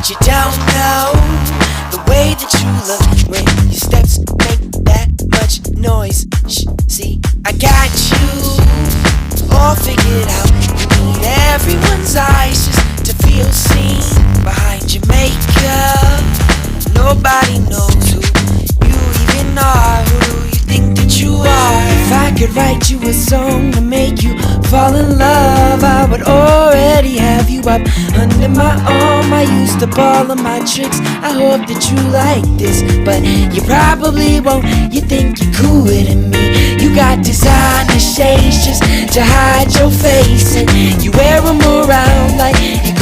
you don't know the way that you look when your steps make that much noise. See, I got you all figured out. You need everyone's eyes just to feel seen. Behind your makeup, nobody knows who you even are. Who do you think that you are? If I could write you a song to make you fall in love, I would already have you up under my arm. I used up all of my tricks. I hope that you like this, but you probably won't. You think you're cooler than me. You got designer shades just to hide your face, and you wear them around like you